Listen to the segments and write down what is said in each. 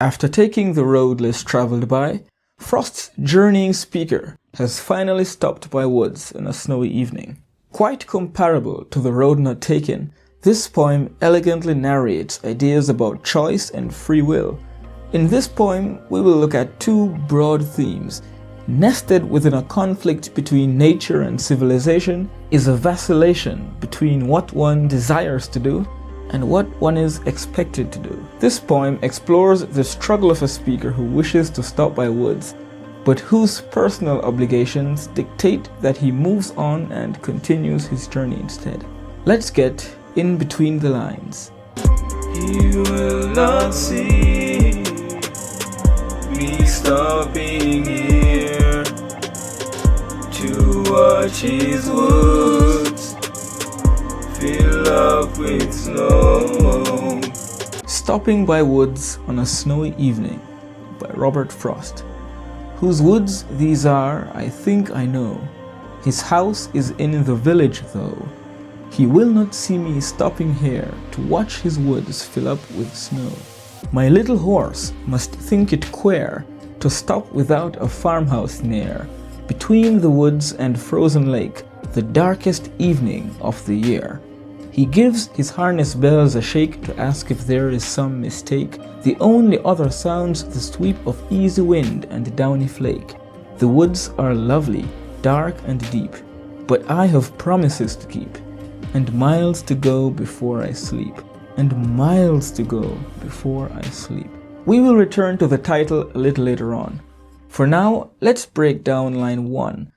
After taking the road less traveled by, Frost's journeying speaker has finally stopped by woods on a snowy evening. Quite comparable to the road not taken, this poem elegantly narrates ideas about choice and free will. In this poem, we will look at two broad themes. Nested within a conflict between nature and civilization is a vacillation between what one desires to do and what one is expected to do. This poem explores the struggle of a speaker who wishes to stop by woods, but whose personal obligations dictate that he moves on and continues his journey instead. Let's get in between the lines. You will not see me stopping here to watch his woods fill up with snow. Stopping by Woods on a Snowy Evening by Robert Frost. Whose woods these are, I think I know. His house is in the village though. He will not see me stopping here to watch his woods fill up with snow. My little horse must think it queer to stop without a farmhouse near, between the woods and frozen lake, the darkest evening of the year. He gives his harness bells a shake to ask if there is some mistake. The only other sounds the sweep of easy wind and downy flake. The woods are lovely, dark and deep, but I have promises to keep, and miles to go before I sleep, and miles to go before I sleep. We will return to the title a little later on. For now, let's break down line 1.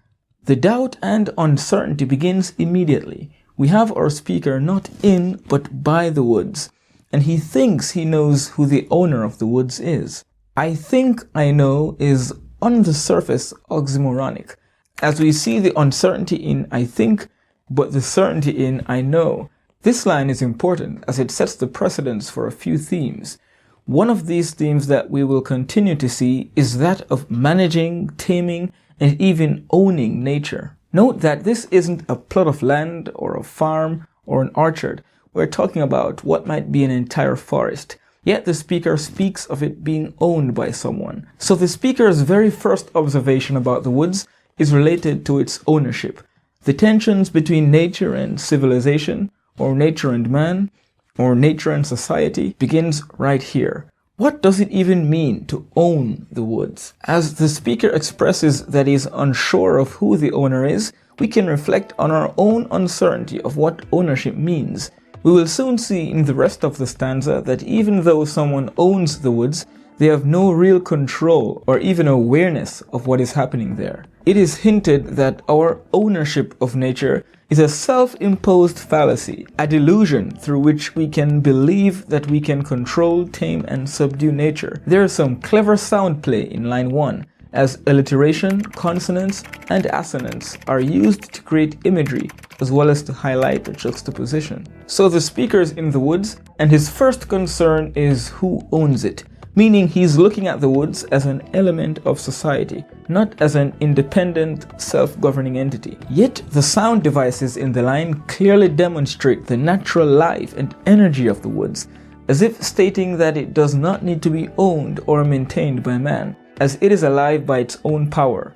The doubt and uncertainty begins immediately. We have our speaker not in but by the woods, and he thinks he knows who the owner of the woods is. I think I know is on the surface oxymoronic, as we see the uncertainty in I think but the certainty in I know. This line is important as it sets the precedence for a few themes. One of these themes that we will continue to see is that of managing, taming, and even owning nature. Note that this isn't a plot of land or a farm or an orchard. We're talking about what might be an entire forest. Yet the speaker speaks of it being owned by someone. So the speaker's very first observation about the woods is related to its ownership. The tensions between nature and civilization, or nature and man, or nature and society begins right here. What does it even mean to own the woods? As the speaker expresses that he is unsure of who the owner is, we can reflect on our own uncertainty of what ownership means. We will soon see in the rest of the stanza that even though someone owns the woods, they have no real control or even awareness of what is happening there. It is hinted that our ownership of nature is a self-imposed fallacy, a delusion through which we can believe that we can control, tame, and subdue nature. There is some clever sound play in line 1, as alliteration, consonants, and assonance are used to create imagery as well as to highlight the juxtaposition. So the speaker's in the woods, and his first concern is who owns it, meaning he's looking at the woods as an element of society, not as an independent, self-governing entity. Yet the sound devices in the line clearly demonstrate the natural life and energy of the woods, as if stating that it does not need to be owned or maintained by man, as it is alive by its own power.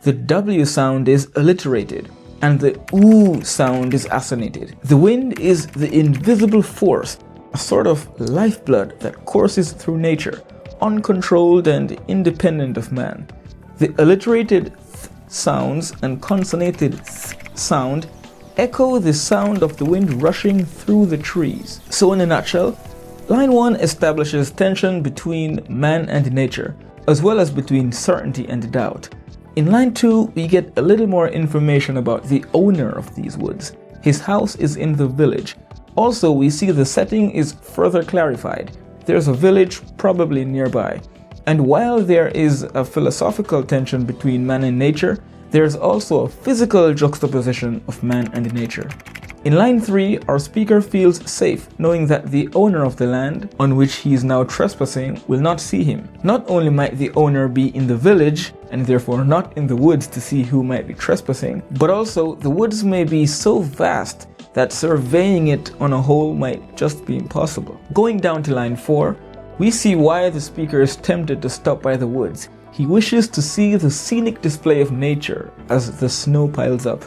The W sound is alliterated, and the OO sound is assonated. The wind is the invisible force, a sort of lifeblood that courses through nature, uncontrolled and independent of man. The alliterated th sounds and consonanted th sound echo the sound of the wind rushing through the trees. So in a nutshell, line 1 establishes tension between man and nature, as well as between certainty and doubt. In line 2, we get a little more information about the owner of these woods. His house is in the village. Also, we see the setting is further clarified. There's a village probably nearby. And while there is a philosophical tension between man and nature, there's also a physical juxtaposition of man and nature. In line 3, our speaker feels safe knowing that the owner of the land on which he is now trespassing will not see him. Not only might the owner be in the village and therefore not in the woods to see who might be trespassing, but also the woods may be so vast that surveying it on a whole might just be impossible. Going down to line 4, We see why the speaker is tempted to stop by the woods. He wishes to see the scenic display of nature as the snow piles up.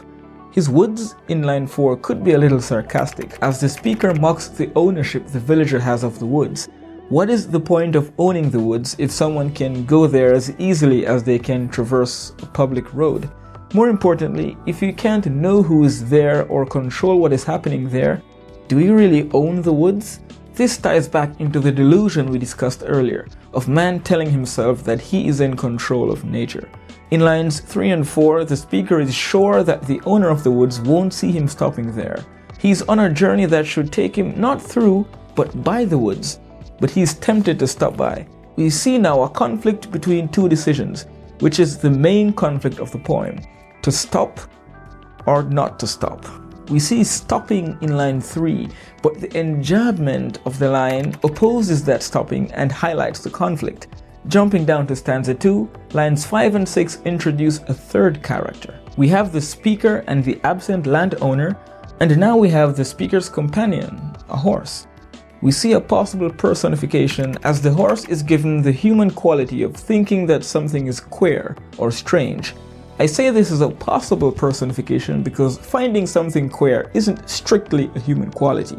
His woods in line 4 could be a little sarcastic, as the speaker mocks the ownership the villager has of the woods. What is the point of owning the woods if someone can go there as easily as they can traverse a public road? More importantly, if you can't know who is there or control what is happening there, do you really own the woods? This ties back into the delusion we discussed earlier, of man telling himself that he is in control of nature. In lines 3 and 4, the speaker is sure that the owner of the woods won't see him stopping there. He's on a journey that should take him not through, but by the woods. But he's tempted to stop by. We see now a conflict between two decisions, which is the main conflict of the poem: to stop or not to stop. We see stopping in line 3, but the enjambment of the line opposes that stopping and highlights the conflict. Jumping down to stanza 2, lines 5 and 6 introduce a third character. We have the speaker and the absent landowner, and now we have the speaker's companion, a horse. We see a possible personification as the horse is given the human quality of thinking that something is queer or strange. I say this is a possible personification because finding something queer isn't strictly a human quality.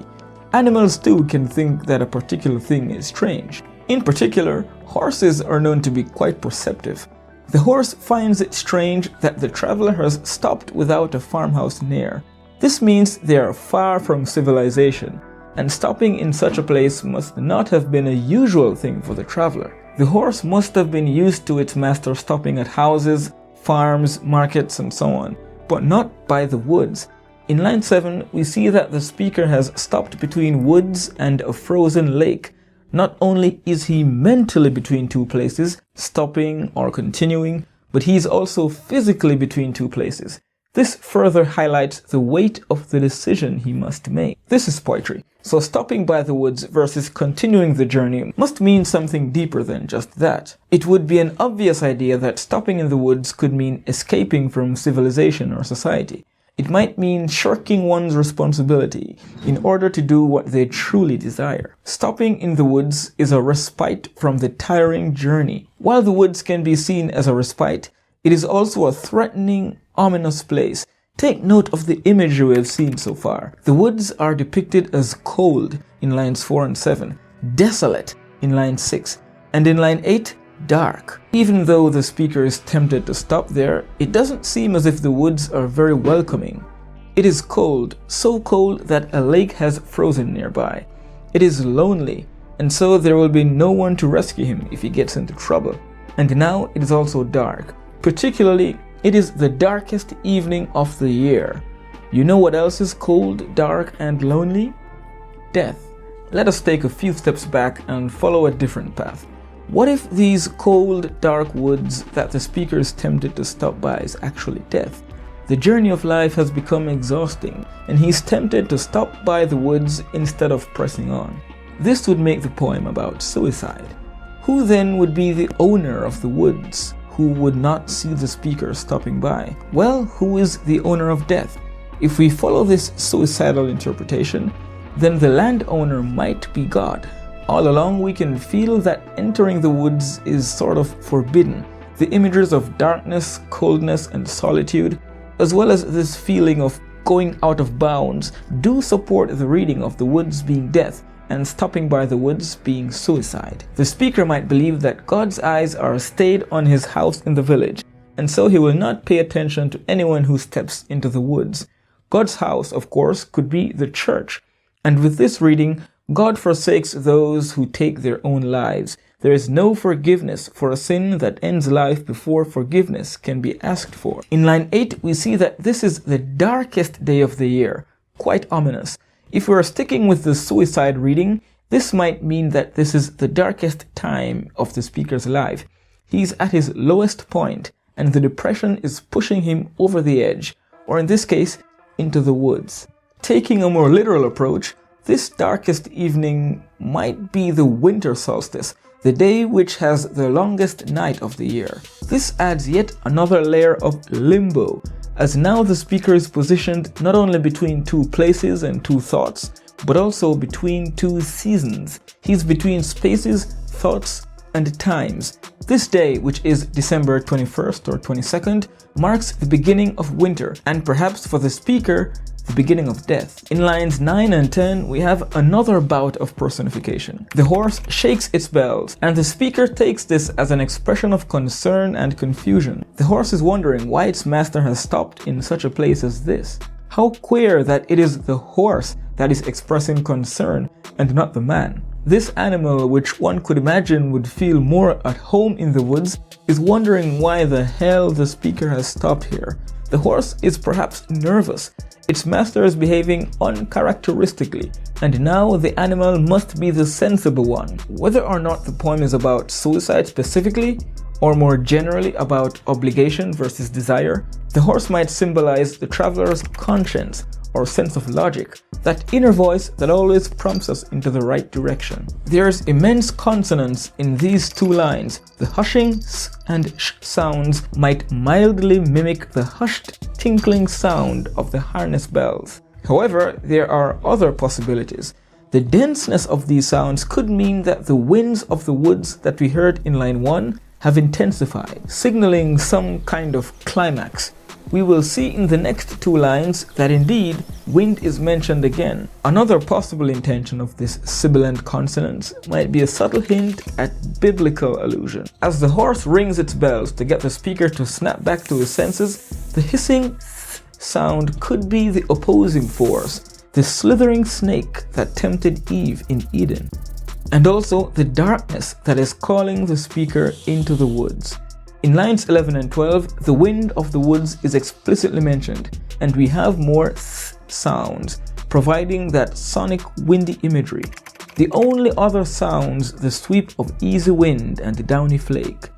Animals too can think that a particular thing is strange. In particular, horses are known to be quite perceptive. The horse finds it strange that the traveler has stopped without a farmhouse near. This means they are far from civilization, and stopping in such a place must not have been a usual thing for the traveler. The horse must have been used to its master stopping at houses, farms, markets, and so on, but not by the woods. In line 7, we see that the speaker has stopped between woods and a frozen lake. Not only is he mentally between two places, stopping or continuing, but he is also physically between two places. This further highlights the weight of the decision he must make. This is poetry. So stopping by the woods versus continuing the journey must mean something deeper than just that. It would be an obvious idea that stopping in the woods could mean escaping from civilization or society. It might mean shirking one's responsibility in order to do what they truly desire. Stopping in the woods is a respite from the tiring journey. While the woods can be seen as a respite, it is also a threatening, ominous place. Take note of the imagery we have seen so far. The woods are depicted as cold in lines 4 and 7, desolate in line 6, and in line 8, dark. Even though the speaker is tempted to stop there, it doesn't seem as if the woods are very welcoming. It is cold, so cold that a lake has frozen nearby. It is lonely, and so there will be no one to rescue him if he gets into trouble. And now it is also dark. Particularly, it is the darkest evening of the year. You know what else is cold, dark, and lonely? Death. Let us take a few steps back and follow a different path. What if these cold, dark woods that the speaker is tempted to stop by is actually death? The journey of life has become exhausting, and he's tempted to stop by the woods instead of pressing on. This would make the poem about suicide. Who then would be the owner of the woods, who would not see the speaker stopping by? Well, who is the owner of death? If we follow this suicidal interpretation, then the landowner might be God. All along we can feel that entering the woods is sort of forbidden. The images of darkness, coldness, and solitude, as well as this feeling of going out of bounds, do support the reading of the woods being death and stopping by the woods being suicide. The speaker might believe that God's eyes are stayed on his house in the village, and so he will not pay attention to anyone who steps into the woods. God's house, of course, could be the church, and with this reading, God forsakes those who take their own lives. There is no forgiveness for a sin that ends life before forgiveness can be asked for. In line 8, we see that this is the darkest day of the year, quite ominous. If we are sticking with the suicide reading, this might mean that this is the darkest time of the speaker's life. He's at his lowest point, and the depression is pushing him over the edge, or in this case, into the woods. Taking a more literal approach, this darkest evening might be the winter solstice, the day which has the longest night of the year. This adds yet another layer of limbo, as now the speaker is positioned not only between two places and two thoughts, but also between two seasons. He's between spaces, thoughts, and times. This day, which is December 21st or 22nd, marks the beginning of winter, and perhaps for the speaker, the beginning of death. In lines 9 and 10, we have another bout of personification. The horse shakes its bells, and the speaker takes this as an expression of concern and confusion. The horse is wondering why its master has stopped in such a place as this. How queer that it is the horse that is expressing concern and not the man. This animal, which one could imagine would feel more at home in the woods, is wondering why the hell the speaker has stopped here. The horse is perhaps nervous. Its master is behaving uncharacteristically, and now the animal must be the sensible one. Whether or not the poem is about suicide specifically, or more generally about obligation versus desire, the horse might symbolize the traveler's conscience or sense of logic, that inner voice that always prompts us into the right direction. There's immense consonance in these two lines. The hushing s and sh sounds might mildly mimic the hushed tinkling sound of the harness bells. However, there are other possibilities. The denseness of these sounds could mean that the winds of the woods that we heard in line 1 have intensified, signaling some kind of climax. We will see in the next two lines that indeed wind is mentioned again. Another possible intention of this sibilant consonance might be a subtle hint at biblical allusion. As the horse rings its bells to get the speaker to snap back to his senses, the hissing sound could be the opposing force, the slithering snake that tempted Eve in Eden, and also the darkness that is calling the speaker into the woods. In lines 11 and 12, the wind of the woods is explicitly mentioned, and we have more sounds, providing that sonic windy imagery. The only other sounds the sweep of easy wind and the downy flake.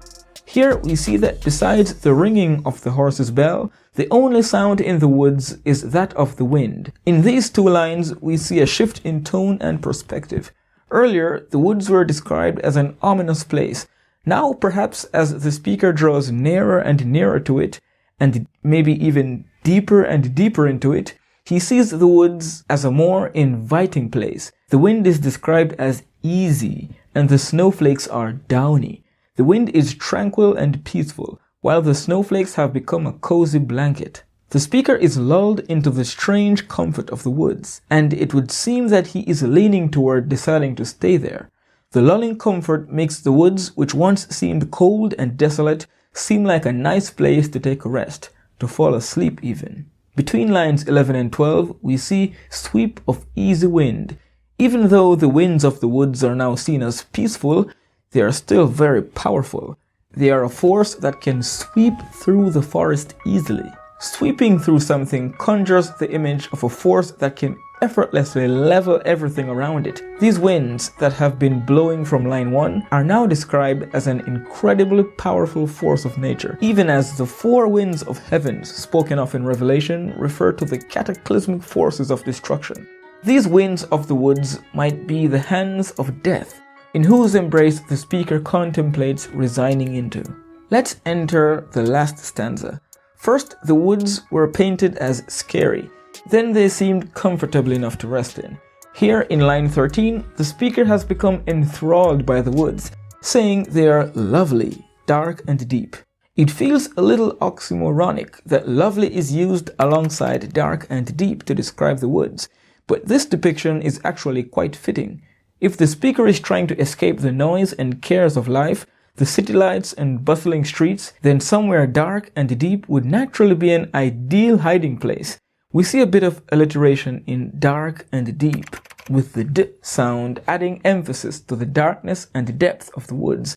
Here we see that besides the ringing of the horse's bell, the only sound in the woods is that of the wind. In these two lines, we see a shift in tone and perspective. Earlier, the woods were described as an ominous place. Now, perhaps as the speaker draws nearer and nearer to it, and maybe even deeper and deeper into it, he sees the woods as a more inviting place. The wind is described as easy, and the snowflakes are downy. The wind is tranquil and peaceful, while the snowflakes have become a cozy blanket. The speaker is lulled into the strange comfort of the woods, and it would seem that he is leaning toward deciding to stay there. The lulling comfort makes the woods, which once seemed cold and desolate, seem like a nice place to take a rest, to fall asleep even. Between lines 11 and 12, we see sweep of easy wind. Even though the winds of the woods are now seen as peaceful, they are still very powerful. They are a force that can sweep through the forest easily. Sweeping through something conjures the image of a force that can effortlessly level everything around it. These winds that have been blowing from line 1 are now described as an incredibly powerful force of nature, even as the four winds of heavens spoken of in Revelation refer to the cataclysmic forces of destruction. These winds of the woods might be the hands of death, in whose embrace the speaker contemplates resigning into. Let's enter the last stanza. First, the woods were painted as scary. Then they seemed comfortable enough to rest in. Here in line 13, the speaker has become enthralled by the woods, saying they are lovely, dark and deep. It feels a little oxymoronic that lovely is used alongside dark and deep to describe the woods, but this depiction is actually quite fitting. If the speaker is trying to escape the noise and cares of life, the city lights and bustling streets, then somewhere dark and deep would naturally be an ideal hiding place. We see a bit of alliteration in dark and deep, with the d sound adding emphasis to the darkness and depth of the woods,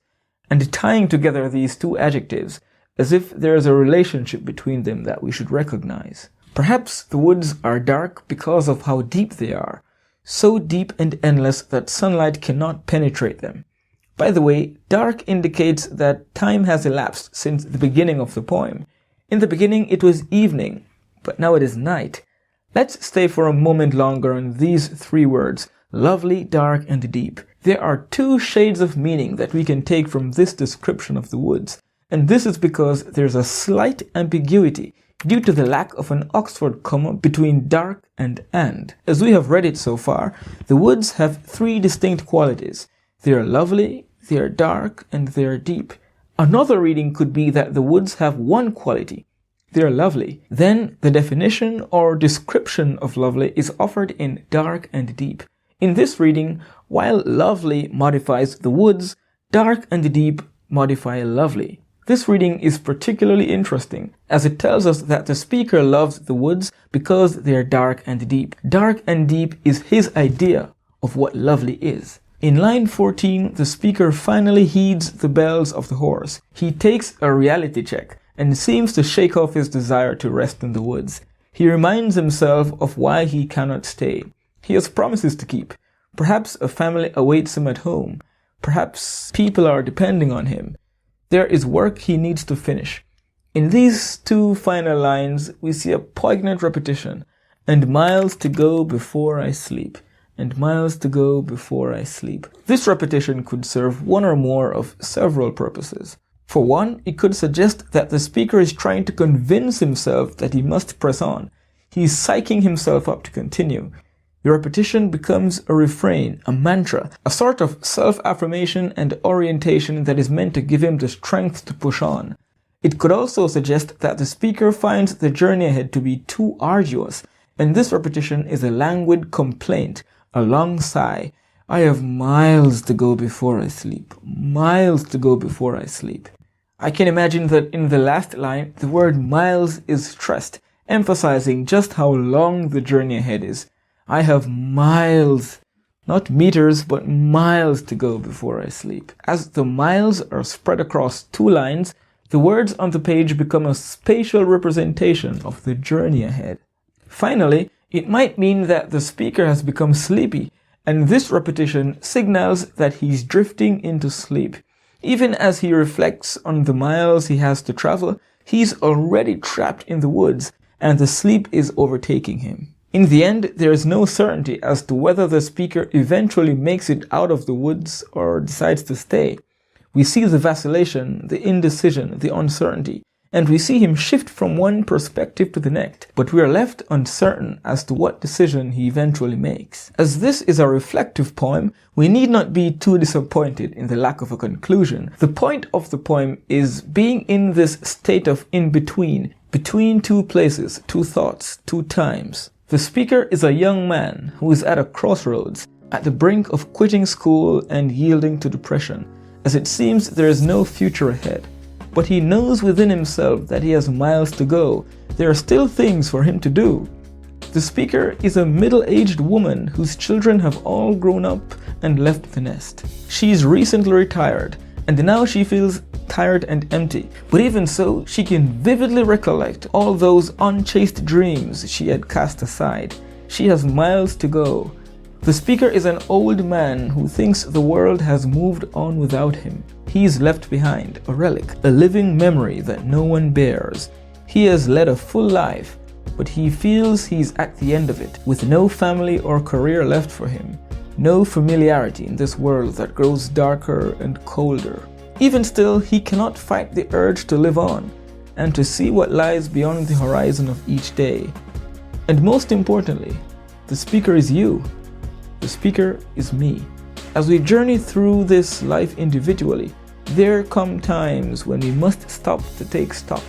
and tying together these two adjectives, as if there is a relationship between them that we should recognize. Perhaps the woods are dark because of how deep they are, so deep and endless that sunlight cannot penetrate them. By the way, dark indicates that time has elapsed since the beginning of the poem. In the beginning it was evening, but now it is night. Let's stay for a moment longer on these three words, lovely, dark, and deep. There are two shades of meaning that we can take from this description of the woods, and this is because there's a slight ambiguity due to the lack of an Oxford comma between dark and. As we have read it so far, the woods have three distinct qualities. They are lovely, they are dark, and they are deep. Another reading could be that the woods have one quality. They are lovely. Then the definition or description of lovely is offered in dark and deep. In this reading, while lovely modifies the woods, dark and deep modify lovely. This reading is particularly interesting, as it tells us that the speaker loves the woods because they are dark and deep. Dark and deep is his idea of what lovely is. In line 14, the speaker finally heeds the bells of the horse. He takes a reality check and seems to shake off his desire to rest in the woods. He reminds himself of why he cannot stay. He has promises to keep. Perhaps a family awaits him at home. Perhaps people are depending on him. There is work he needs to finish. In these two final lines, we see a poignant repetition. And miles to go before I sleep. And miles to go before I sleep. This repetition could serve one or more of several purposes. For one, it could suggest that the speaker is trying to convince himself that he must press on. He is psyching himself up to continue. The repetition becomes a refrain, a mantra, a sort of self-affirmation and orientation that is meant to give him the strength to push on. It could also suggest that the speaker finds the journey ahead to be too arduous, and this repetition is a languid complaint, a long sigh. I have miles to go before I sleep. Miles to go before I sleep. I can imagine that in the last line, the word miles is stressed, emphasizing just how long the journey ahead is. I have miles, not meters, but miles to go before I sleep. As the miles are spread across two lines, the words on the page become a spatial representation of the journey ahead. Finally, it might mean that the speaker has become sleepy, and this repetition signals that he's drifting into sleep. Even as he reflects on the miles he has to travel, he's already trapped in the woods, and the sleep is overtaking him. In the end, there is no certainty as to whether the speaker eventually makes it out of the woods or decides to stay. We see the vacillation, the indecision, the uncertainty, and we see him shift from one perspective to the next, but we are left uncertain as to what decision he eventually makes. As this is a reflective poem, we need not be too disappointed in the lack of a conclusion. The point of the poem is being in this state of in-between, between two places, two thoughts, two times. The speaker is a young man who is at a crossroads, at the brink of quitting school and yielding to depression, as it seems there is no future ahead. But he knows within himself that he has miles to go. There are still things for him to do. The speaker is a middle-aged woman whose children have all grown up and left the nest. She is recently retired, and now she feels tired and empty. But even so, she can vividly recollect all those unchaste dreams she had cast aside. She has miles to go. The speaker is an old man who thinks the world has moved on without him. He is left behind, a relic, a living memory that no one bears. He has led a full life, but he feels he's at the end of it, with no family or career left for him, no familiarity in this world that grows darker and colder. Even still, he cannot fight the urge to live on, and to see what lies beyond the horizon of each day. And most importantly, the speaker is you. The speaker is me. As we journey through this life individually, there come times when we must stop to take stock,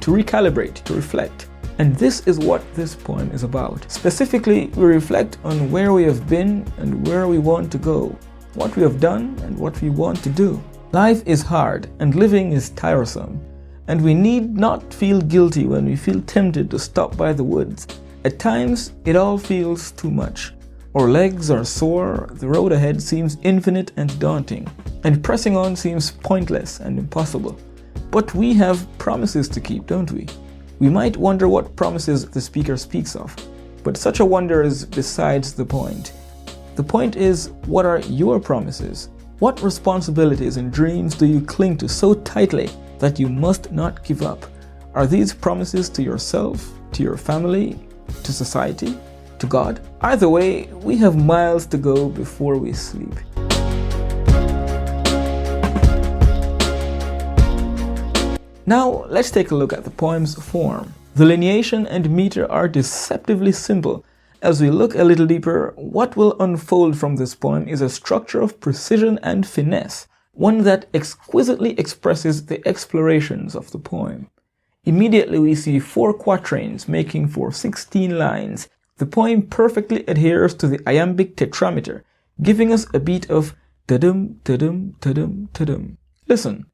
to recalibrate, to reflect. And this is what this poem is about. Specifically, we reflect on where we have been and where we want to go, what we have done and what we want to do. Life is hard and living is tiresome, and we need not feel guilty when we feel tempted to stop by the woods. At times, it all feels too much. Our legs are sore, the road ahead seems infinite and daunting, and pressing on seems pointless and impossible. But we have promises to keep, don't we? We might wonder what promises the speaker speaks of, but such a wonder is besides the point. The point is, what are your promises? What responsibilities and dreams do you cling to so tightly that you must not give up? Are these promises to yourself, to your family, to society, to God? Either way, we have miles to go before we sleep. Now, let's take a look at the poem's form. The lineation and meter are deceptively simple. As we look a little deeper, what will unfold from this poem is a structure of precision and finesse, one that exquisitely expresses the explorations of the poem. Immediately we see 4 quatrains making for 16 lines. The poem perfectly adheres to the iambic tetrameter, giving us a beat of ta-dum, ta-dum, ta-dum, ta-dum. Listen.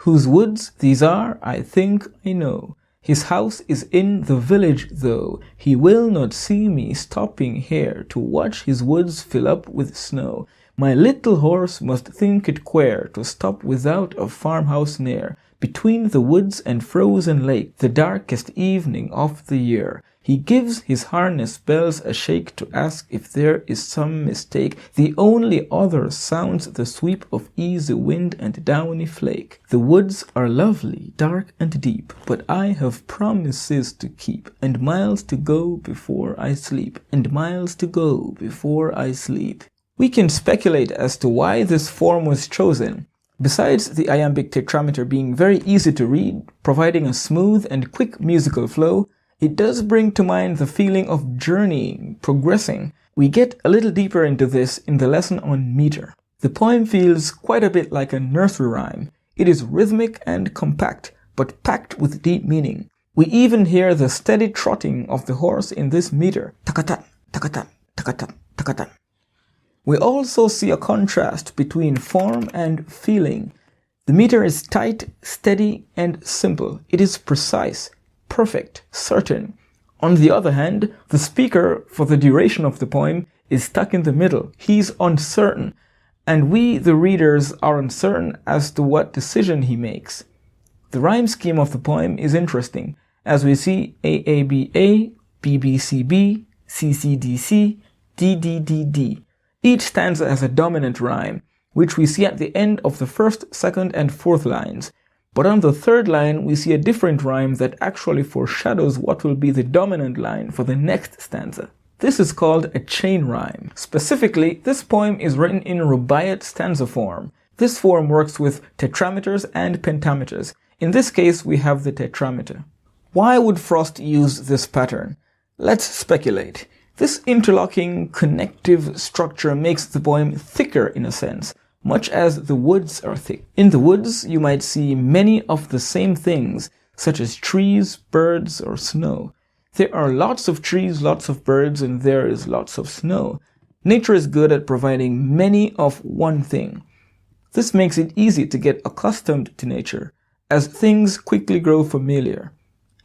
Whose woods these are, I think I know. His house is in the village, though. He will not see me stopping here to watch his woods fill up with snow. My little horse must think it queer to stop without a farmhouse near. Between the woods and frozen lake, the darkest evening of the year, he gives his harness bells a shake to ask if there is some mistake. The only other sounds the sweep of easy wind and downy flake. The woods are lovely, dark and deep, but I have promises to keep, and miles to go before I sleep, and miles to go before I sleep. We can speculate as to why this form was chosen. Besides the iambic tetrameter being very easy to read, providing a smooth and quick musical flow, it does bring to mind the feeling of journeying, progressing. We get a little deeper into this in the lesson on meter. The poem feels quite a bit like a nursery rhyme. It is rhythmic and compact, but packed with deep meaning. We even hear the steady trotting of the horse in this meter. Takata, takata, takata, takata. We also see a contrast between form and feeling. The meter is tight, steady, and simple. It is precise, perfect, certain. On the other hand, the speaker, for the duration of the poem, is stuck in the middle. He's uncertain, and we, the readers, are uncertain as to what decision he makes. The rhyme scheme of the poem is interesting, as we see AABA, BBCB, CCDC, DDDD. Each stanza has a dominant rhyme, which we see at the end of the first, second, and fourth lines. But on the third line, we see a different rhyme that actually foreshadows what will be the dominant line for the next stanza. This is called a chain rhyme. Specifically, this poem is written in rubaiyat stanza form. This form works with tetrameters and pentameters. In this case, we have the tetrameter. Why would Frost use this pattern? Let's speculate. This interlocking, connective structure makes the poem thicker in a sense, much as the woods are thick. In the woods, you might see many of the same things, such as trees, birds, or snow. There are lots of trees, lots of birds, and there is lots of snow. Nature is good at providing many of one thing. This makes it easy to get accustomed to nature, as things quickly grow familiar.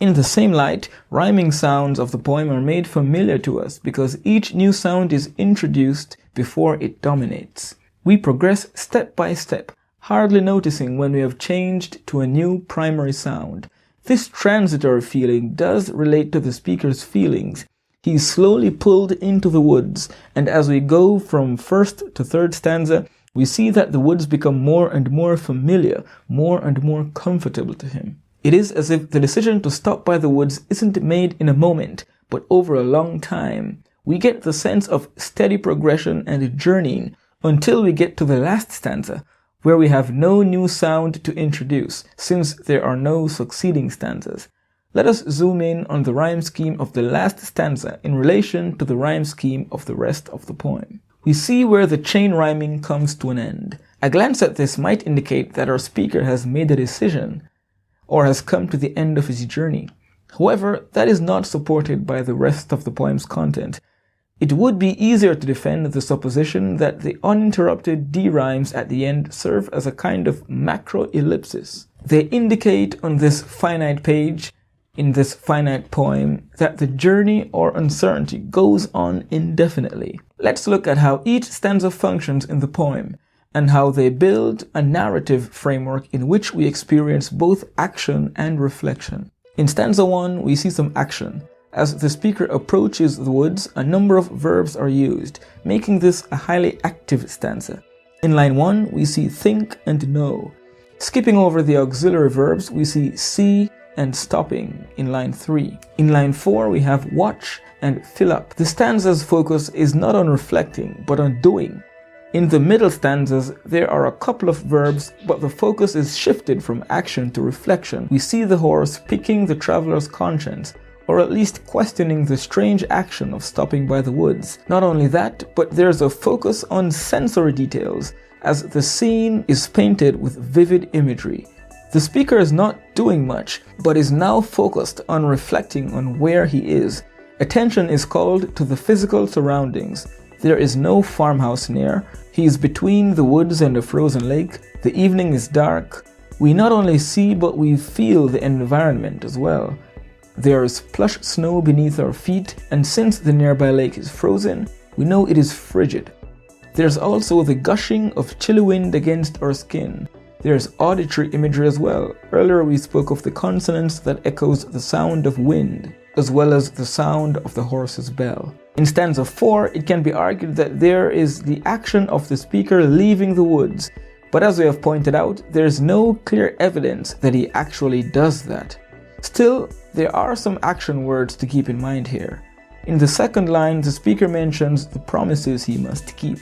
In the same light, rhyming sounds of the poem are made familiar to us because each new sound is introduced before it dominates. We progress step by step, hardly noticing when we have changed to a new primary sound. This transitory feeling does relate to the speaker's feelings. He is slowly pulled into the woods, and as we go from first to third stanza, we see that the woods become more and more familiar, more and more comfortable to him. It is as if the decision to stop by the woods isn't made in a moment, but over a long time. We get the sense of steady progression and journeying until we get to the last stanza, where we have no new sound to introduce, since there are no succeeding stanzas. Let us zoom in on the rhyme scheme of the last stanza in relation to the rhyme scheme of the rest of the poem. We see where the chain rhyming comes to an end. A glance at this might indicate that our speaker has made a decision, or has come to the end of his journey. However, that is not supported by the rest of the poem's content. It would be easier to defend the supposition that the uninterrupted D rhymes at the end serve as a kind of macro ellipsis. They indicate on this finite page, in this finite poem, that the journey or uncertainty goes on indefinitely. Let's look at how each stanza functions in the poem, and how they build a narrative framework in which we experience both action and reflection. In stanza 1, we see some action. As the speaker approaches the woods, a number of verbs are used, making this a highly active stanza. In line 1, we see think and know. Skipping over the auxiliary verbs, we see see and stopping in line 3. In line 4, we have watch and fill up. The stanza's focus is not on reflecting, but on doing. In the middle stanzas, there are a couple of verbs, but the focus is shifted from action to reflection. We see the horse picking the traveler's conscience, or at least questioning the strange action of stopping by the woods. Not only that, but there's a focus on sensory details, as the scene is painted with vivid imagery. The speaker is not doing much, but is now focused on reflecting on where he is. Attention is called to the physical surroundings. There is no farmhouse near. He is between the woods and a frozen lake. The evening is dark. We not only see, but we feel the environment as well. There is plush snow beneath our feet, and since the nearby lake is frozen, we know it is frigid. There's also the gushing of chilly wind against our skin. There's auditory imagery as well. Earlier we spoke of the consonance that echoes the sound of wind, as well as the sound of the horse's bell. In stanza 4, it can be argued that there is the action of the speaker leaving the woods, but as we have pointed out, there is no clear evidence that he actually does that. Still, there are some action words to keep in mind here. In the second line, the speaker mentions the promises he must keep.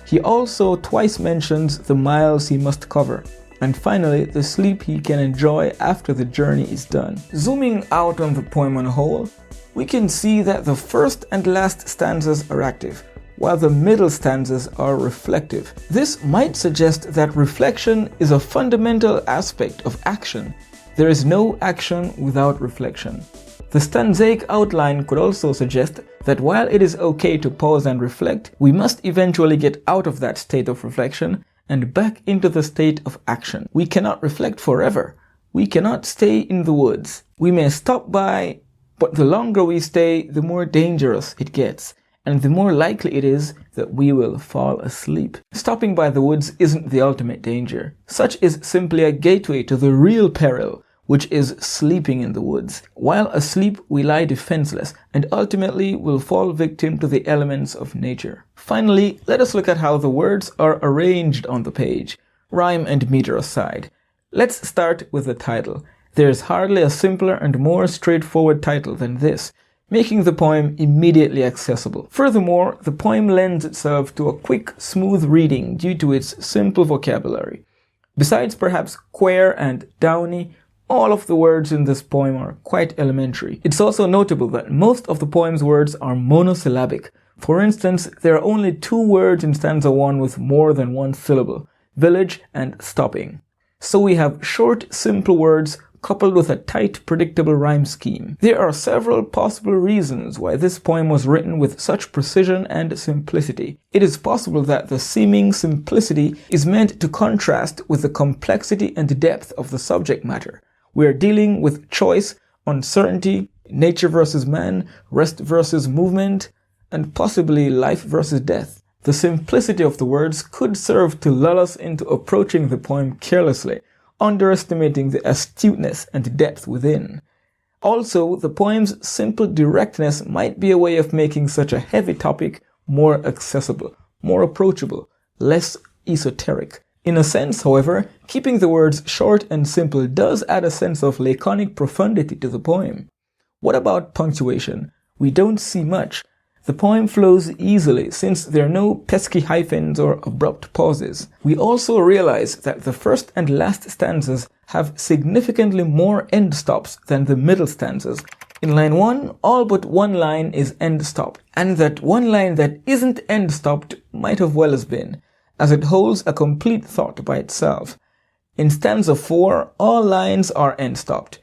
He also twice mentions the miles he must cover, and finally the sleep he can enjoy after the journey is done. Zooming out on the poem on a whole, we can see that the first and last stanzas are active, while the middle stanzas are reflective. This might suggest that reflection is a fundamental aspect of action. There is no action without reflection. The stanzaic outline could also suggest that while it is okay to pause and reflect, we must eventually get out of that state of reflection and back into the state of action. We cannot reflect forever. We cannot stay in the woods. We may stop by, but the longer we stay, the more dangerous it gets, and the more likely it is that we will fall asleep. Stopping by the woods isn't the ultimate danger. Such is simply a gateway to the real peril, which is sleeping in the woods. While asleep, we lie defenseless and ultimately will fall victim to the elements of nature. Finally, let us look at how the words are arranged on the page, rhyme and meter aside. Let's start with the title. There's hardly a simpler and more straightforward title than this, making the poem immediately accessible. Furthermore, the poem lends itself to a quick, smooth reading due to its simple vocabulary. Besides perhaps queer and downy, all of the words in this poem are quite elementary. It's also notable that most of the poem's words are monosyllabic. For instance, there are only 2 words in stanza 1 with more than 1 syllable, village and stopping. So we have short, simple words coupled with a tight, predictable rhyme scheme. There are several possible reasons why this poem was written with such precision and simplicity. It is possible that the seeming simplicity is meant to contrast with the complexity and depth of the subject matter. We are dealing with choice, uncertainty, nature versus man, rest versus movement, and possibly life versus death. The simplicity of the words could serve to lull us into approaching the poem carelessly, underestimating the astuteness and depth within. Also, the poem's simple directness might be a way of making such a heavy topic more accessible, more approachable, less esoteric. In a sense, however, keeping the words short and simple does add a sense of laconic profundity to the poem. What about punctuation? We don't see much. The poem flows easily since there are no pesky hyphens or abrupt pauses. We also realize that the first and last stanzas have significantly more end stops than the middle stanzas. In line 1, all but one line is end stopped, and that one line that isn't end stopped might have well as been, as it holds a complete thought by itself. In stanza 4, all lines are end stopped.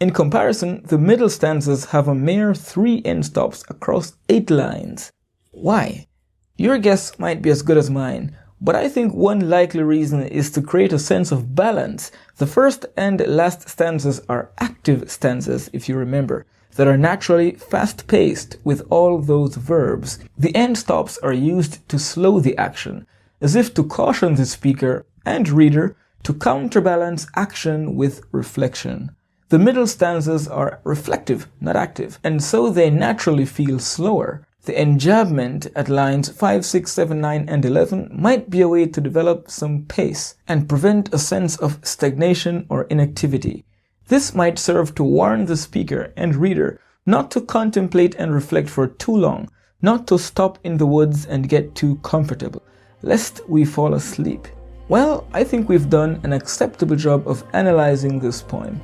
In comparison, the middle stanzas have a mere 3 end stops across 8 lines. Why? Your guess might be as good as mine, but I think one likely reason is to create a sense of balance. The first and last stanzas are active stanzas, if you remember, that are naturally fast-paced with all those verbs. The end stops are used to slow the action, as if to caution the speaker and reader to counterbalance action with reflection. The middle stanzas are reflective, not active, and so they naturally feel slower. The enjambment at lines 5, 6, 7, 9, and 11 might be a way to develop some pace and prevent a sense of stagnation or inactivity. This might serve to warn the speaker and reader not to contemplate and reflect for too long, not to stop in the woods and get too comfortable, lest we fall asleep. Well, I think we've done an acceptable job of analyzing this poem.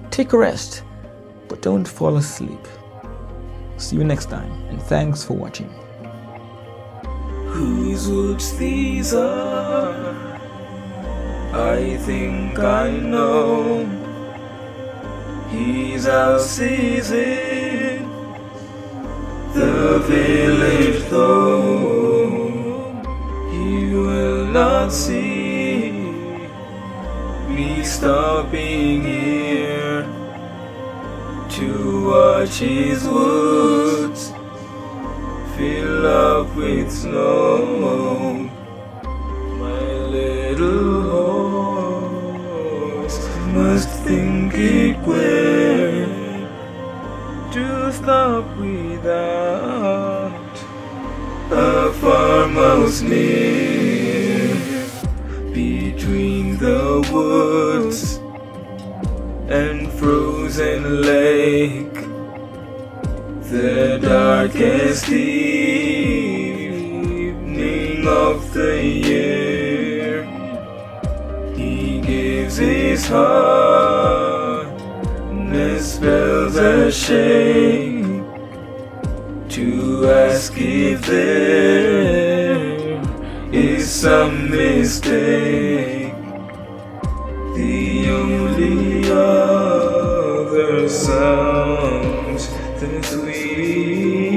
Take a rest, but don't fall asleep. See you next time, and thanks for watching. Whose woods these are, I think I know. His house is in the village, though he will not see me stopping here to watch his woods fill up with snow. My little horse must think it queer to stop without a farmhouse near. Between the woods and frozen lake, the darkest evening of the year, he gives his heart and his spells a shake to ask if there is some mistake. The only other sounds the sweet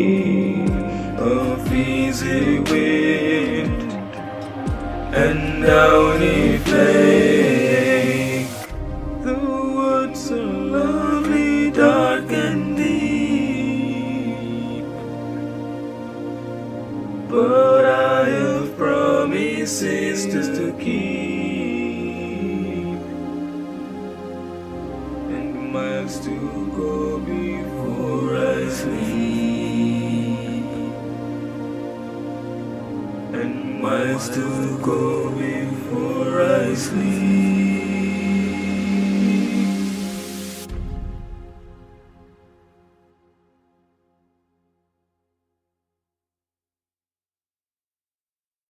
of easy wind and downy flake. The woods are lovely, dark and deep, but I have promises just to keep, and miles to go before I sleep, and miles to go before I sleep.